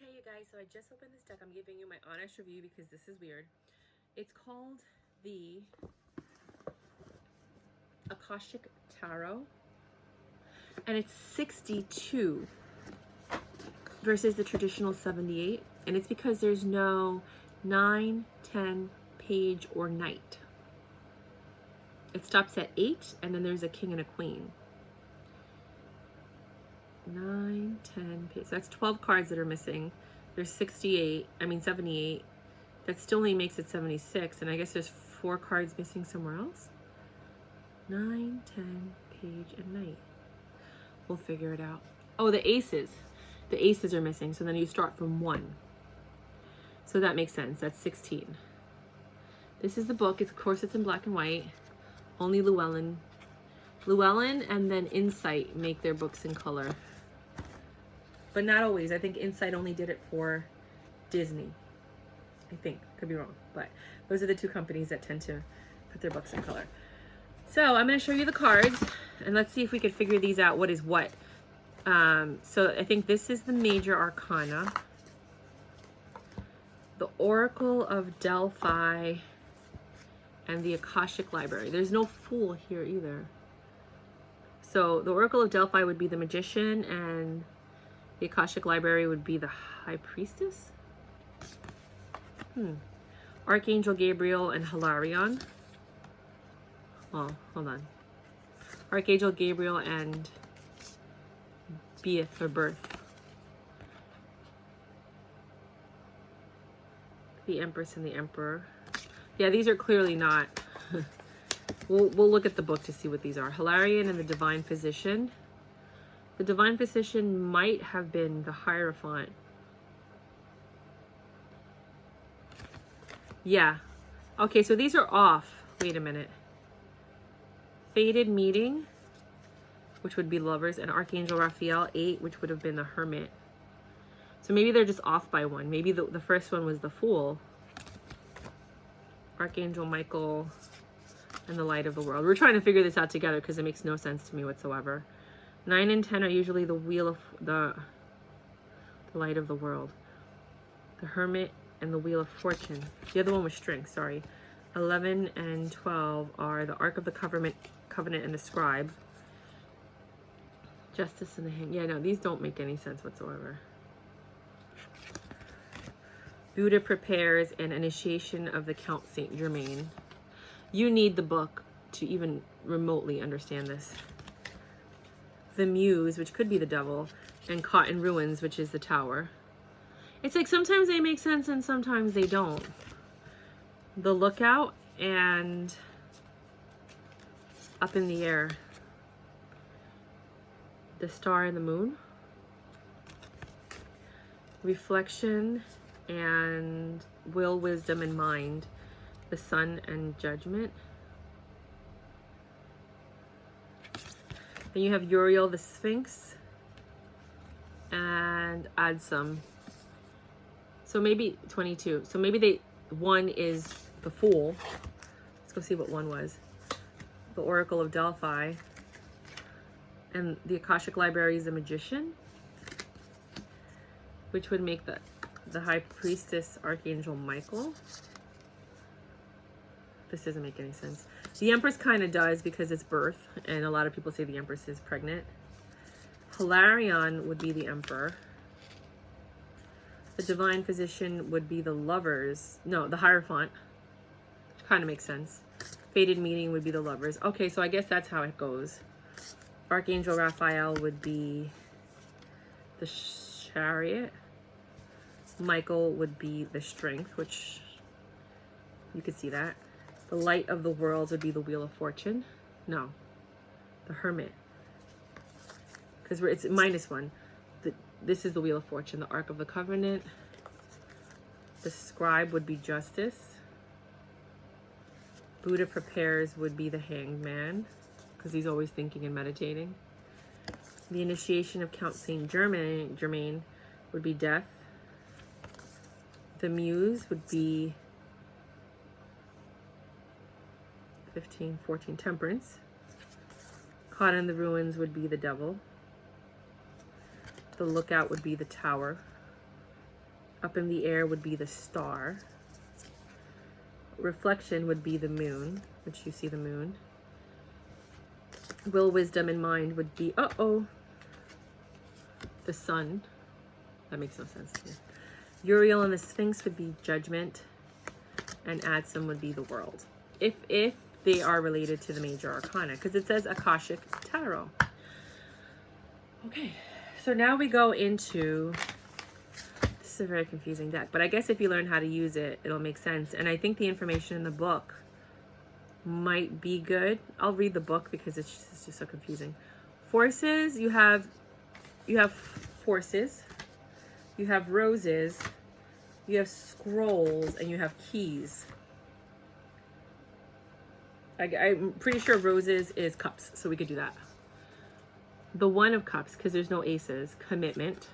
Okay, you guys, so I just opened this deck. I'm giving you my honest review because this is weird. It's called the Akashic Tarot, and it's 62 versus the traditional 78, and it's because there's no 9, 10, page, or knight. It stops at 8, and then there's a king and a queen. 9, 10, page. So that's 12 cards that are missing. There's 78, I mean 78. That still only makes it 76, and I guess there's 4 cards missing somewhere else. 9, 10, page, and knight. We'll figure it out. Oh, the aces. The aces are missing, so then you start from 1. So that makes sense. That's 16. This is the book. Of course, it's in black and white. Only Llewellyn and then Insight make their books in color. But not always. I think Insight only did it for Disney. I think. Could be wrong. But those are the 2 companies that tend to put their books in color. So I'm going to show you the cards, and let's see if we could figure these out. What is what? So I think this is the major arcana. The Oracle of Delphi and the Akashic Library. There's no Fool here either. So the Oracle of Delphi would be the Magician, and the Akashic Library would be the High Priestess. Archangel Gabriel and Hilarion. Oh, hold on. Archangel Gabriel and Beath for Birth. The Empress and the Emperor. Yeah, these are clearly not. We'll look at the book to see what these are. Hilarion and the Divine Physician. The Divine Physician might have been the Hierophant. Yeah. Okay, so these are off. Wait a minute. Fated Meeting, which would be Lovers, and Archangel Raphael, 8, which would have been the Hermit. So maybe they're just off by 1. Maybe the first one was the Fool. Archangel Michael and the Light of the World. We're trying to figure this out together because it makes no sense to me whatsoever. 9 and 10 are usually the Wheel of the Light of the World. The Hermit and the Wheel of Fortune. The other one was Strength, sorry. 11 and 12 are the Ark of the Covenant and the Scribe. Justice and the Hanged. Yeah, no, these don't make any sense whatsoever. Buddha prepares an initiation of the Count Saint Germain. You need the book to even remotely understand this. The Muse, which could be the devil, and Caught in Ruins, which is the Tower. It's like sometimes they make sense and sometimes they don't. The Lookout and Up in the Air. The Star and the Moon. Reflection and Will, Wisdom, and Mind. The Sun and Judgment. Then you have Uriel, the Sphinx, and add some. So maybe 22. So maybe 1 is the Fool. Let's go see what 1 was. The Oracle of Delphi. And the Akashic Library is the Magician, which would make the High Priestess Archangel Michael. This doesn't make any sense. The Empress kind of does because it's birth, and a lot of people say the Empress is pregnant. Hilarion would be the Emperor. The Divine Physician would be the Lovers. No, the Hierophant. Which kind of makes sense. Fated Meeting would be the Lovers. Okay, so I guess that's how it goes. Archangel Raphael would be the Chariot. Michael would be the Strength, which you could see that. The Light of the World would be the Wheel of Fortune. No, the Hermit. Because it's -1. This is the Wheel of Fortune. The Ark of the Covenant. The Scribe would be Justice. Buddha prepares would be the Hanged Man, because he's always thinking and meditating. The initiation of Count Saint Germain would be Death. The Muse would be 15, 14, Temperance. Caught in the Ruins would be the Devil. The Lookout would be the Tower. Up in the air would be the star. Reflection would be the moon, which you see the moon. Will, wisdom, and mind would be, the sun. That makes no sense to me. Uriel and the Sphinx would be judgment. And Adsum would be the world. If they are related to the major arcana, because it says Akashic Tarot. Okay, so now we go into, this is a very confusing deck, but I guess if you learn how to use it, it'll make sense. And I think the information in the book might be good. I'll read the book because it's just so confusing. Forces, you have forces, you have roses, you have scrolls, and you have keys. I'm pretty sure roses is cups, so we could do that. The one of cups, because there's no aces. Commitment,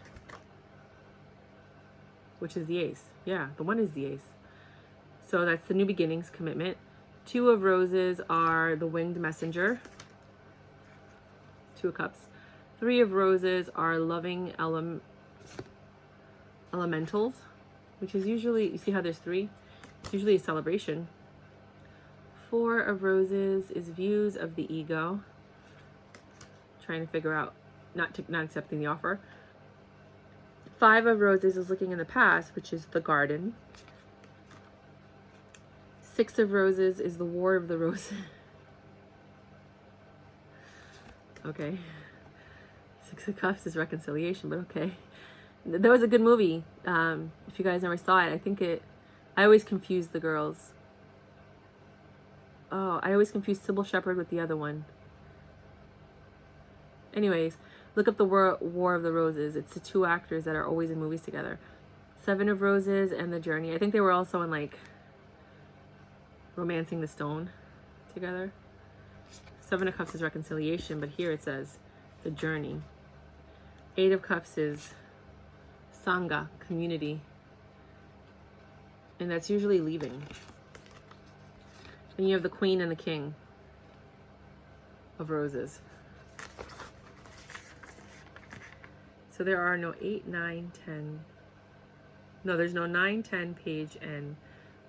which is the ace. Yeah, the one is the ace. So that's the new beginnings, commitment. Two of roses are the winged messenger. Two of cups. Three of roses are loving elementals, which is usually, you see how there's three? It's usually a celebration. Four of roses is views of the ego. Trying to figure out, not accepting the offer. Five of roses is looking in the past, which is the garden. Six of roses is the war of the roses. Okay. Six of cups is reconciliation, but okay. That was a good movie. If you guys never saw it, I always confuse the girls. Oh, I always confuse Sybil Shepherd with the other one. Anyways, look up the War of the Roses. It's the two actors that are always in movies together. Seven of Roses and The Journey. I think they were also in like Romancing the Stone together. Seven of Cups is reconciliation, but here it says The Journey. Eight of Cups is Sangha, community. And that's usually leaving. Then you have the Queen and the King of Roses. So there are no 8, 9, 10. No, there's no 9, 10, page, and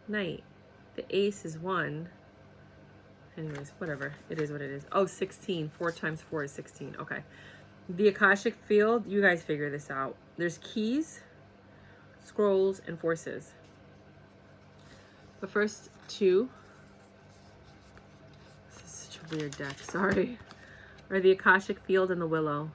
knight. The ace is 1. Anyways, whatever. It is what it is. Oh, 16. 4 times 4 is 16. Okay. The Akashic field, you guys figure this out. There's keys, scrolls, and forces. The first two, this is such a weird deck, sorry, are the Akashic field and the willow.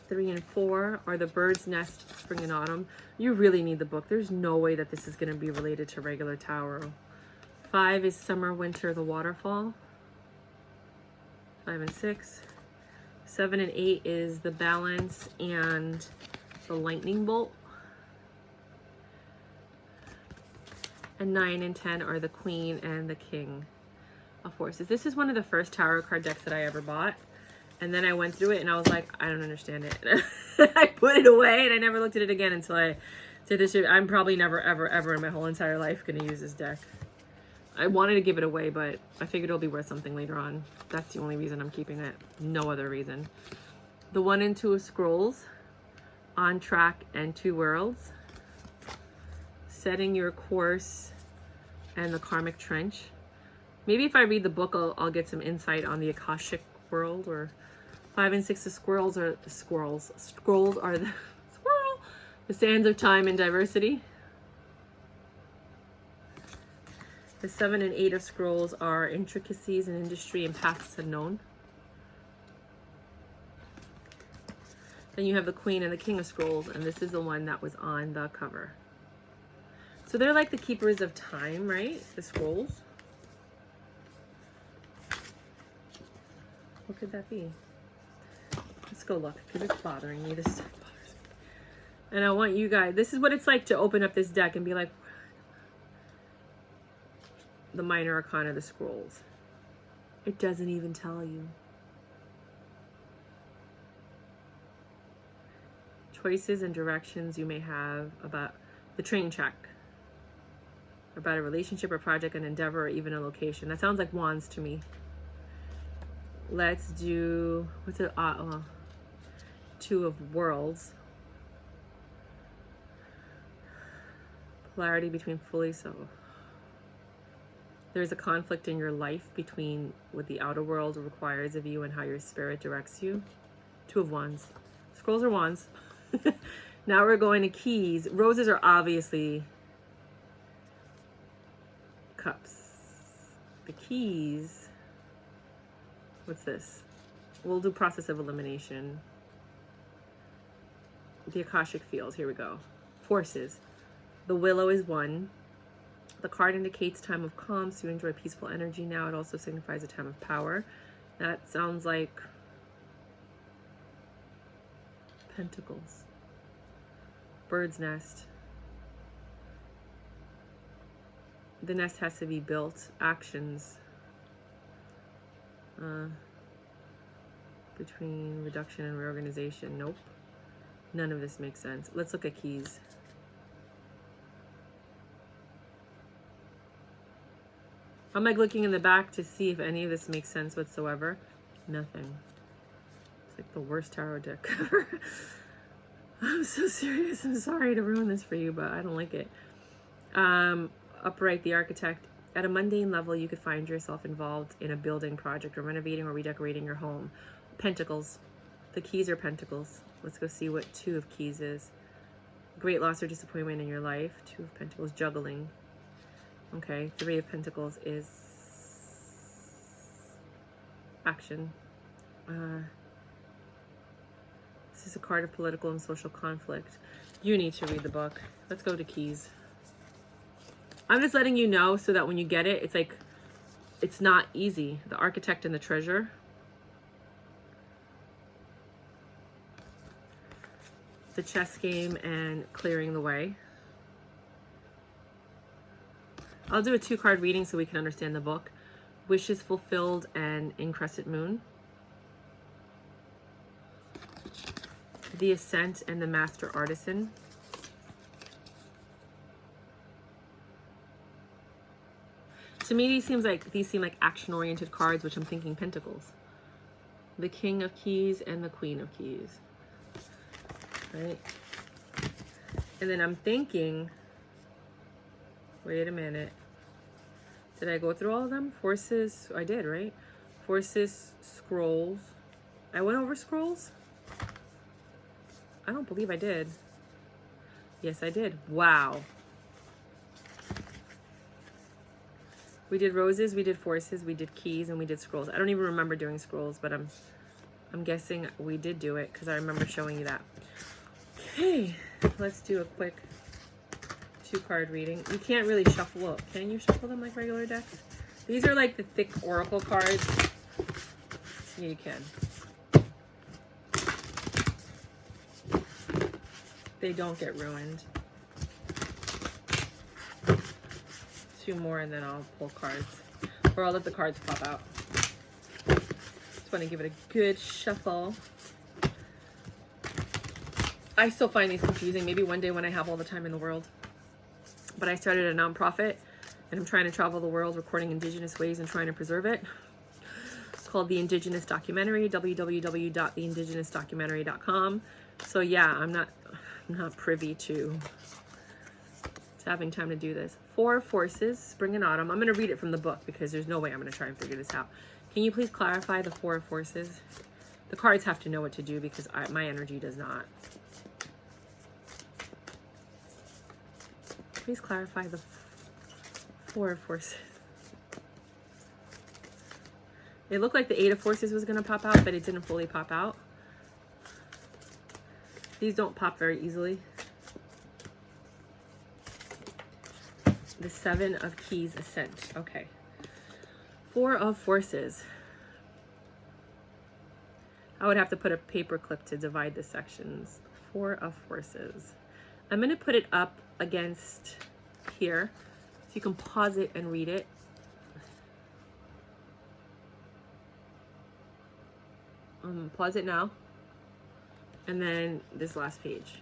3 and 4 are the bird's nest, spring and autumn. You really need the book. There's no way that this is going to be related to regular tarot. 5 is summer, winter, the waterfall. 5 and 6. 7 and 8 is the balance and the lightning bolt. And 9 and 10 are the queen and the king of forces. This is one of the first tarot card decks that I ever bought. And then I went through it and I was like, I don't understand it. I put it away and I never looked at it again until I said this year. I'm probably never, ever, ever in my whole entire life going to use this deck. I wanted to give it away, but I figured it'll be worth something later on. That's the only reason I'm keeping it. No other reason. The 1 and 2 of scrolls, on track and 2 worlds, setting your course, and the karmic trench. Maybe if I read the book, I'll get some insight on the Akashic world. Or 5 and 6 of squirrels are the squirrels. Scrolls are the squirrel. The sands of time and diversity. The 7 and 8 of scrolls are intricacies in industry and paths unknown. Then you have the queen and the king of scrolls, and this is the one that was on the cover. So they're like the keepers of time, right? The scrolls. What could that be? Let's go look, because it's bothering me. This stuff bothers me. And I want you guys, this is what it's like to open up this deck and be like, the minor arcana of the scrolls. It doesn't even tell you. Choices and directions you may have about the train check. About a relationship or project, an endeavor, or even a location. That sounds like wands to me. Let's do, what's it? 2 of worlds. Polarity between fully so. There's a conflict in your life between what the outer world requires of you and how your spirit directs you. Two of Wands. Scrolls are wands. Now we're going to keys. Roses are obviously cups. The keys. What's this? We'll do process of elimination. The Akashic fields. Here we go. Forces. The willow is 1. The card indicates time of calm, so you enjoy peaceful energy now. It also signifies a time of power. That sounds like Pentacles. Bird's nest. The nest has to be built. Actions. Between reduction and reorganization. Nope. None of this makes sense. Let's look at keys. I'm like looking in the back to see if any of this makes sense whatsoever. Nothing. It's like the worst tarot deck ever. I'm so serious. I'm sorry to ruin this for you, but I don't like it. Upright, the architect. At a mundane level, you could find yourself involved in a building project or renovating or redecorating your home. Pentacles. The keys are pentacles. Let's go see what 2 of keys is. Great loss or disappointment in your life. 2 of pentacles. Juggling. Okay. 3 of pentacles is action. This is a card of political and social conflict. You need to read the book. Let's go to keys. I'm just letting you know so that when you get it, it's like, it's not easy. The architect and the treasure. The chess game and clearing the way. I'll do a 2-card reading so we can understand the book. Wishes fulfilled and in Crescent Moon. The Ascent and the Master Artisan. To me, these seem like action-oriented cards, which I'm thinking Pentacles. The King of Keys and the Queen of Keys. Right? And then I'm thinking, wait a minute. Did I go through all of them? Forces, I did, right? Forces, scrolls. I went over scrolls? I don't believe I did. Yes, I did. Wow. We did roses, we did forces, we did keys, and we did scrolls. I don't even remember doing scrolls, but I'm guessing we did do it because I remember showing you that. Okay, let's do a quick 2-card reading. You can't really shuffle up. Can you shuffle them like regular decks? These are like the thick oracle cards. Yeah, you can. They don't get ruined. 2 more and then I'll pull cards. Or I'll let the cards pop out. Just want to give it a good shuffle. I still find these confusing. Maybe one day when I have all the time in the world. But I started a nonprofit and I'm trying to travel the world recording Indigenous ways and trying to preserve it. It's called The Indigenous Documentary, www.theindigenousdocumentary.com. So yeah, I'm not privy to having time to do this. 4 forces, spring and autumn. I'm going to read it from the book because there's no way I'm going to try and figure this out. Can you please clarify the 4 forces? The cards have to know what to do because my energy does not. Please clarify the 4 forces. It looked like the 8 of forces was going to pop out, but it didn't fully pop out. These don't pop very easily. The 7 of keys, ascent. Okay. 4 of forces. I would have to put a paper clip to divide the sections. 4 of forces. I'm going to put it up against here so you can pause it and read it. Pause it now. And then this last page.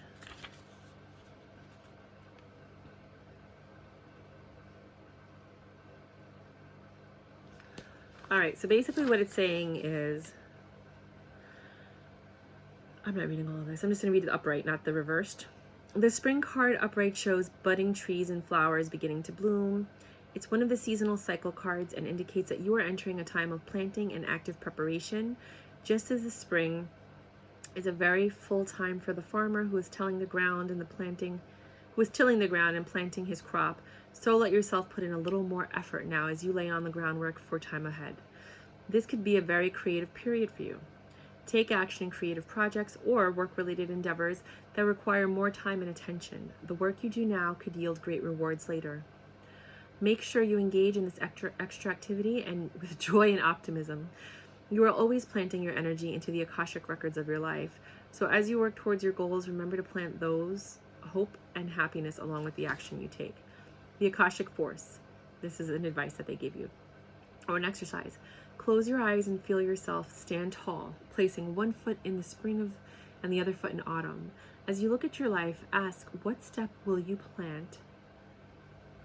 All right, so basically what it's saying is, I'm not reading all of this. I'm just going to read it upright, not the reversed. The spring card upright shows budding trees and flowers beginning to bloom. It's one of the seasonal cycle cards and indicates that you are entering a time of planting and active preparation, just as the spring is a very full time for the farmer who is tilling the ground and planting his crop. So let yourself put in a little more effort now as you lay on the groundwork for time ahead. This could be a very creative period for you. Take action in creative projects or work-related endeavors that require more time and attention. The work you do now could yield great rewards later. Make sure you engage in this extra activity and with joy and optimism. You are always planting your energy into the Akashic records of your life. So as you work towards your goals, remember to plant those hope and happiness along with the action you take. The Akashic Force. This is an advice that they give you. Or an exercise. Close your eyes and feel yourself stand tall, placing one foot in the spring and the other foot in autumn. As you look at your life, ask, what step will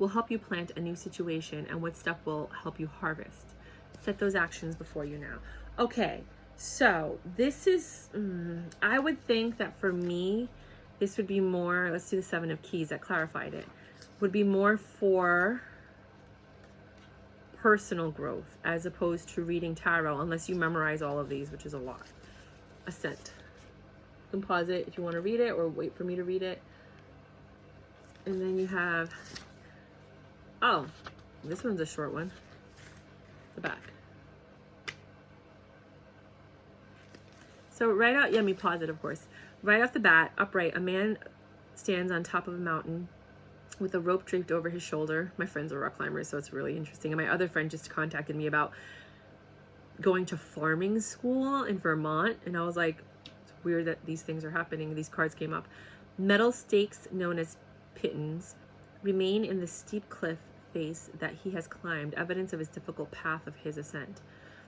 help you plant a new situation, and what step will help you harvest? Set those actions before you now. Okay, so this is, I would think that for me, this would be more, let's do the Seven of Keys that clarified it, would be more for personal growth as opposed to reading tarot, unless you memorize all of these, which is a lot. Ascent. You can pause it if you want to read it or wait for me to read it. And then you have, oh, this one's a short one. The back. So right out, let me pause it, of course. Right off the bat, upright, a man stands on top of a mountain with a rope draped over his shoulder. My friend's a rock climber, so it's really interesting. And my other friend just contacted me about going to farming school in Vermont. And I was like, it's weird that these things are happening. These cards came up. Metal stakes known as pittons remain in the steep cliff face that he has climbed, evidence of his difficult path of his ascent.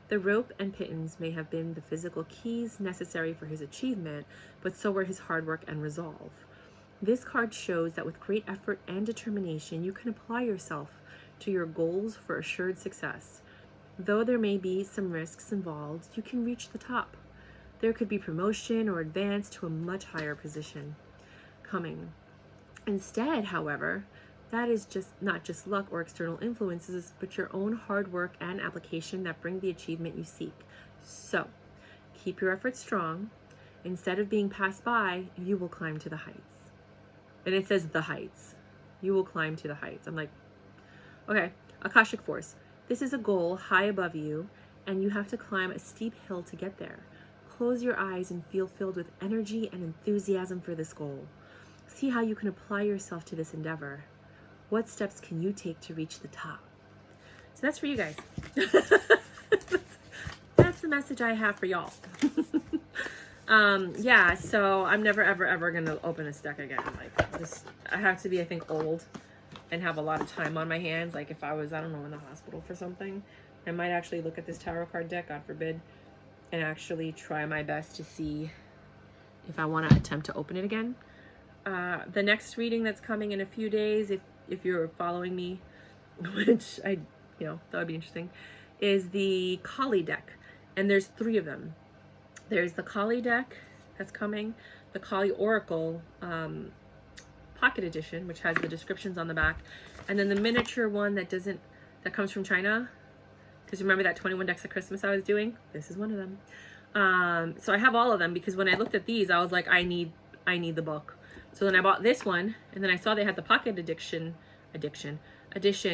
The rope and pittons may have been the physical keys necessary for his achievement, but so were his hard work and resolve. This card shows that with great effort and determination, you can apply yourself to your goals for assured success. Though there may be some risks involved, you can reach the top. There could be promotion or advance to a much higher position coming. Instead, however, that is not just luck or external influences, but your own hard work and application that bring the achievement you seek. So, keep your efforts strong. Instead of being passed by, you will climb to the heights. And it says the heights. You will climb to the heights. I'm like, okay. Akashic Force. This is a goal high above you, and you have to climb a steep hill to get there. Close your eyes and feel filled with energy and enthusiasm for this goal. See how you can apply yourself to this endeavor. What steps can you take to reach the top? So that's for you guys. That's the message I have for y'all. Yeah, so I'm never, ever going to open this deck again. Like, this, I have to be, I think, old and have a lot of time on my hands. Like, if I was, I don't know, in the hospital for something, I might actually look at this tarot card deck, God forbid, and actually try my best to see if I want to attempt to open it again. The next reading that's coming in a few days, if you're following me, which I, that would be interesting, is the Kali deck. And there's 3 of them. There's the Kali deck that's coming, the Kali Oracle Pocket Edition, which has the descriptions on the back, and then the miniature one that comes from China. Because remember that 21 decks of Christmas I was doing? This is one of them. So I have all of them because when I looked at these, I was like, I need the book. So then I bought this one, and then I saw they had the Pocket Edition,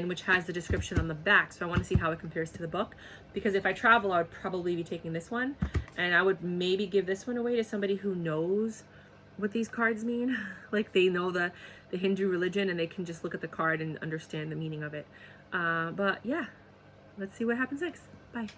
which has the description on the back. So I want to see how it compares to the book, because if I travel, I would probably be taking this one, and I would maybe give this one away to somebody who knows what these cards mean. Like, they know the Hindu religion, and they can just look at the card and understand the meaning of it. But yeah, let's see what happens next. Bye.